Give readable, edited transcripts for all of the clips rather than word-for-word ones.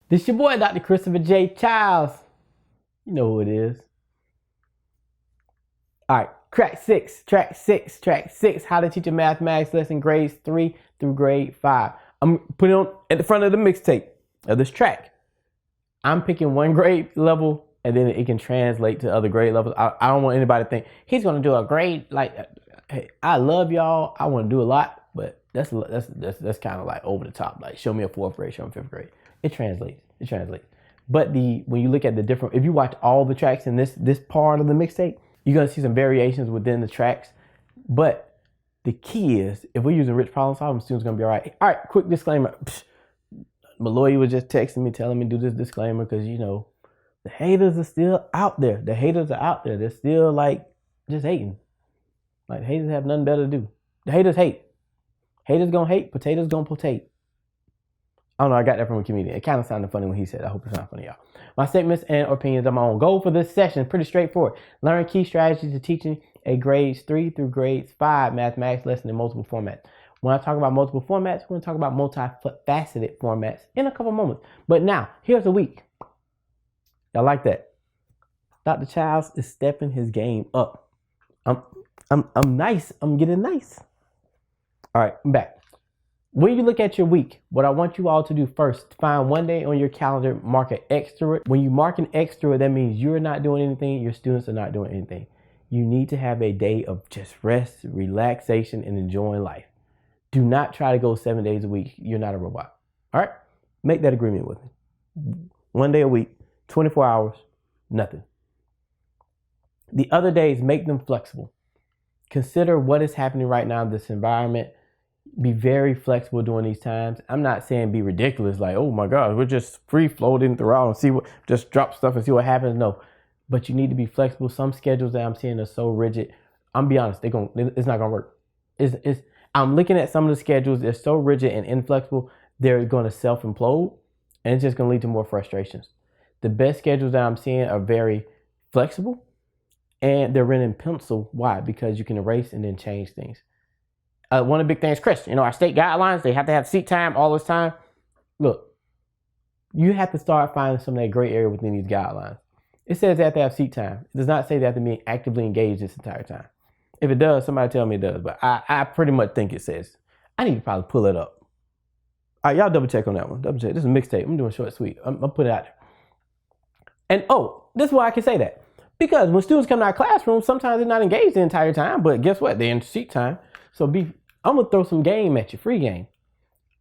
This your boy, Dr. Christopher J. Childs. You know who it is. All right, track six, how to teach a mathematics lesson, grades 3 through grade 5. I'm putting on at the front of the mixtape of this track. I'm picking one grade level and then it can translate to other grade levels. I don't want anybody to think he's going to do a grade. Like, hey, I love y'all. I want to do a lot, but that's kind of like over the top. Like, show me a 4th grade, show me 5th grade. It translates. But when you look at the different, if you watch all the tracks in this part of the mixtape, you're going to see some variations within the tracks. But the key is, if we're using rich problem solving, students are going to be all right. All right, quick disclaimer. My lawyer was just texting me, telling me to do this disclaimer because, you know, the haters are still out there. They're still like just hating. Like, haters have nothing better to do. The haters hate. Haters gonna hate, potatoes gonna potate. I don't know, I got that from a comedian. It kind of sounded funny when he said it. I hope it's not funny, y'all. My statements and opinions are my own. Goal for this session, pretty straightforward. Learn key strategies to teaching a grades 3 through grades 5 mathematics lesson in multiple formats. When I talk about multiple formats, we're going to talk about multifaceted formats in a couple moments. But now, here's a week. Y'all like that? Dr. Childs is stepping his game up. I'm nice. I'm getting nice. All right, I'm back. When you look at your week, what I want you all to do first, find one day on your calendar, mark an X through it. When you mark an X through it, that means you're not doing anything, your students are not doing anything. You need to have a day of just rest, relaxation, and enjoying life. Do not try to go 7 days a week. You're not a robot. All right? Make that agreement with me. 1 day a week, 24 hours, nothing. The other days, make them flexible. Consider what is happening right now in this environment. Be very flexible during these times. I'm not saying be ridiculous, like, oh my God, we're just free floating throughout and just drop stuff and see what happens. No, but you need to be flexible. Some schedules that I'm seeing are so rigid. I'm be honest, it's not gonna work. I'm looking at some of the schedules, they're so rigid and inflexible, they're gonna self-implode and it's just gonna lead to more frustrations. The best schedules that I'm seeing are very flexible and they're written in pencil. Why? Because you can erase and then change things. One of the big things, Chris, our state guidelines, they have to have seat time all this time. Look, you have to start finding some of that gray area within these guidelines. It says they have to have seat time. It does not say they have to be actively engaged this entire time. If it does, somebody tell me it does, but I pretty much think it says. I need to probably pull it up. All right, y'all double check on that one. Double check. This is a mixtape. I'm doing short sweet. I'm put it out there. And this is why I can say that. Because when students come to our classroom, sometimes they're not engaged the entire time, but guess what? They're in seat time. So I'm gonna throw some game at you, free game.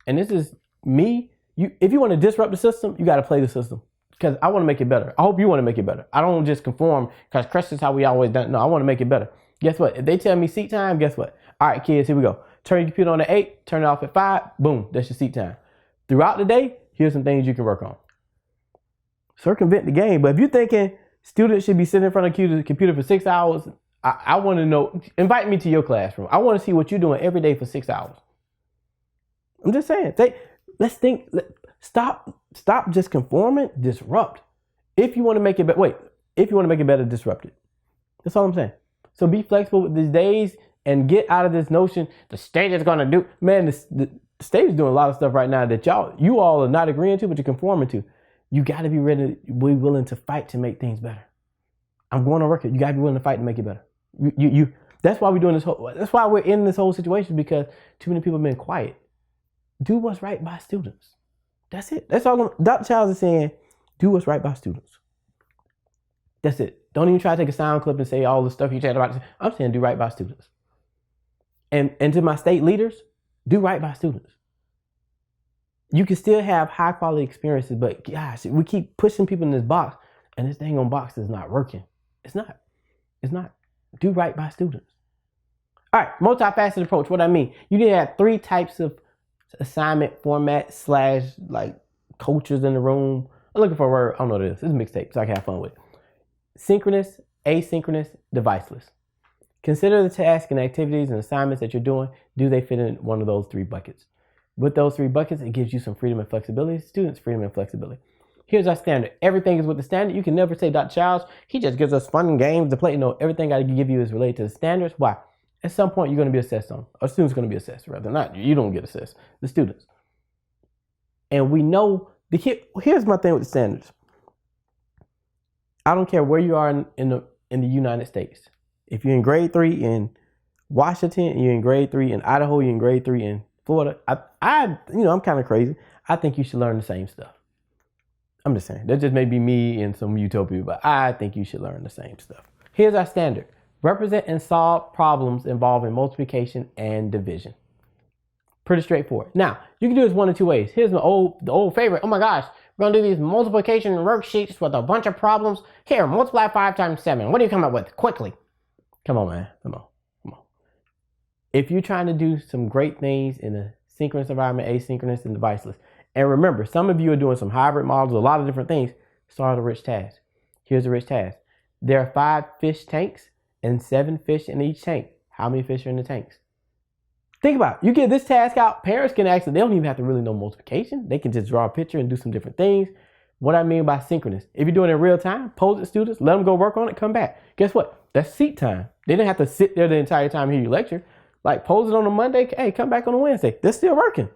And this is me. If you want to disrupt the system, you got to play the system. Because I want to make it better. I hope you want to make it better. I don't just conform because Chris is how we always done. No, I want to make it better. Guess what? If they tell me seat time, guess what? All right, kids, here we go. Turn your computer on at 8, turn it off at 5. Boom, that's your seat time. Throughout the day, here's some things you can work on. Circumvent the game. But if you're thinking students should be sitting in front of the computer for 6 hours, I want to know, invite me to your classroom. I want to see what you're doing every day for 6 hours. I'm just saying, let's think, stop just conforming, disrupt. If you want to make it better, if you want to make it better, disrupt it. That's all I'm saying. So be flexible with these days and get out of this notion the state is going to do. Man, the state is doing a lot of stuff right now that you all are not agreeing to, but you're conforming to. You got to be ready, be willing to fight to make things better. I'm going on record. You got to be willing to fight to make it better. That's why we're doing this that's why we're in this whole situation, because too many people have been quiet. Do what's right by students. That's it. That's all. Dr. Childs is saying, do what's right by students. That's it. Don't even try to take a sound clip and say all the stuff you chat about. I'm saying do right by students. And to my state leaders, do right by students. You can still have high quality experiences, but gosh, we keep pushing people in this box and this dang on box is not working. It's not. Do right by students. All right, multifaceted approach. What I mean, you need to have 3 types of assignment format / like coaches in the room. I'm looking for a word. I don't know what it is. It's a mixtape, so I can have fun with it. Synchronous, asynchronous, deviceless. Consider the tasks and activities and assignments that you're doing. Do they fit in one of those 3 buckets? With those 3 buckets, it gives you some freedom and flexibility. Students, freedom and flexibility. Here's our standard. Everything is with the standard. You can never say Dr. Childs, he just gives us fun games to play. No, everything I give you is related to the standards. Why? At some point, you're going to be assessed on. Or students going to be assessed, rather. Not you don't get assessed. The students. And we know Here's my thing with the standards. I don't care where you are in the United States. If you're in grade 3 in Washington, you're in grade 3 in Idaho, you're in grade 3 in Florida. I'm kind of crazy. I think you should learn the same stuff. I'm just saying. That just may be me and some utopia, but I think you should learn the same stuff. Here's our standard. Represent and solve problems involving multiplication and division. Pretty straightforward. Now, you can do this one of two ways. Here's the old favorite. Oh my gosh, we're going to do these multiplication worksheets with a bunch of problems. Here, multiply 5 times 7. What do you come up with? Quickly. Come on, man. Come on. If you're trying to do some great things in a synchronous environment, asynchronous, and deviceless, and remember, some of you are doing some hybrid models, a lot of different things, start with a rich task. Here's a rich task. There are 5 fish tanks and 7 fish in each tank. How many fish are in the tanks? Think about it. You get this task out, parents can actually, they don't even have to really know multiplication. They can just draw a picture and do some different things. What I mean by synchronous, if you're doing it in real time, pose it to students, let them go work on it, come back. Guess what? That's seat time. They didn't have to sit there the entire time and hear you lecture. Like pose it on a Monday, hey, come back on a Wednesday. They're still working.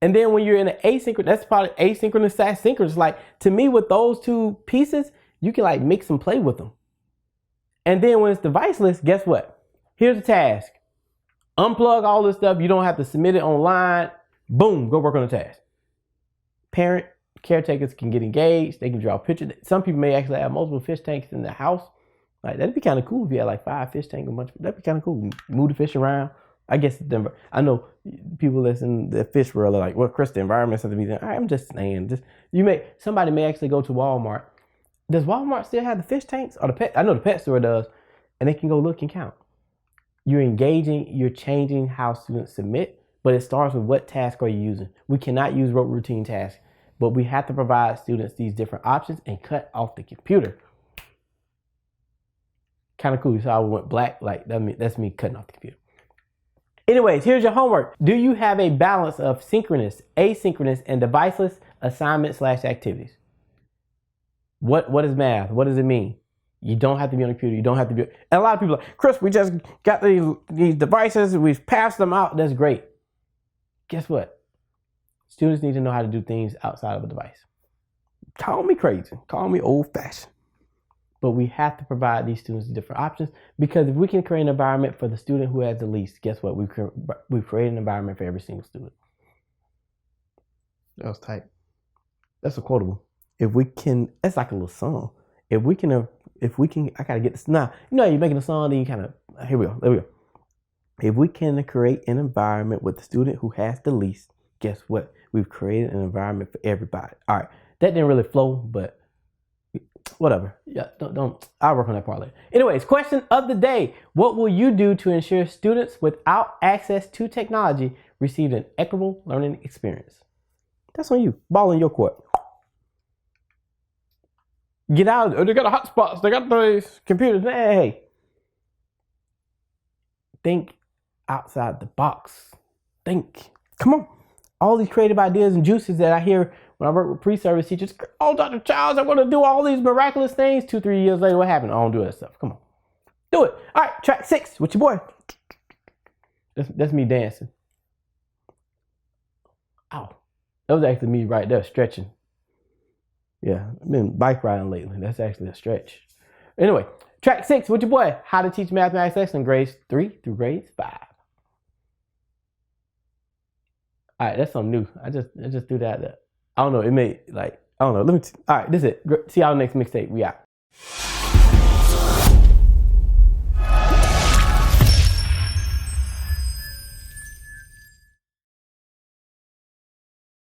And then when you're in an asynchronous, that's probably asynchronous, synchronous. Like to me, with those two pieces, you can like mix and play with them. And then when it's deviceless, guess what? Here's the task. Unplug all this stuff. You don't have to submit it online. Boom, go work on the task. Parent caretakers can get engaged. They can draw pictures. Some people may actually have multiple fish tanks in the house. Like that'd be kind of cool if you had like 5 fish tanks, that'd be kind of cool. Move the fish around. I guess I know people that's in the fish world are like, well, Chris, the environment has to be there. I'm just saying, somebody may actually go to Walmart. Does Walmart still have the fish tanks or the pet? I know the pet store does, and they can go look and count. You're engaging, you're changing how students submit, but it starts with what task are you using. We cannot use rote routine tasks, but we have to provide students these different options and cut off the computer. Kind of cool. So I went black, like that's me cutting off the computer. Anyways, here's your homework. Do you have a balance of synchronous, asynchronous, and deviceless assignment/activities? What is math? What does it mean? You don't have to be on the computer. You don't have to be. And a lot of people are like, Chris, we just got these devices. We've passed them out. That's great. Guess what? Students need to know how to do things outside of a device. Call me crazy. Call me old-fashioned. But we have to provide these students different options, because if we can create an environment for the student who has the least, guess what? We've created an environment for every single student. That was tight. That's a quotable. If we can, that's like a little song. If we can, I gotta get this. Now, you're making a song, then you kind of, here we go. If we can create an environment with the student who has the least, guess what? We've created an environment for everybody. All right. That didn't really flow, but whatever. Yeah, don't. I'll work on that part later. Anyways, question of the day. What will you do to ensure students without access to technology receive an equitable learning experience? That's on you. Ball in your court. Get out. They got hotspots. They got those computers. Hey. Think outside the box. Think. Come on. All these creative ideas and juices that I hear when I work with pre-service teachers. Oh, Dr. Childs, I'm going to do all these miraculous things. 2-3 years later, what happened? I don't do that stuff. Come on. Do it. All right, track 6 with your boy. That's me dancing. Ow. That was actually me right there stretching. Yeah, I've been bike riding lately. That's actually a stretch. Anyway, track 6 with your boy. How to teach mathematics lesson grades 3 through grades 5. All right, that's something new. I just threw that. I don't know. It made all right, this is it. See y'all next mixtape. We out.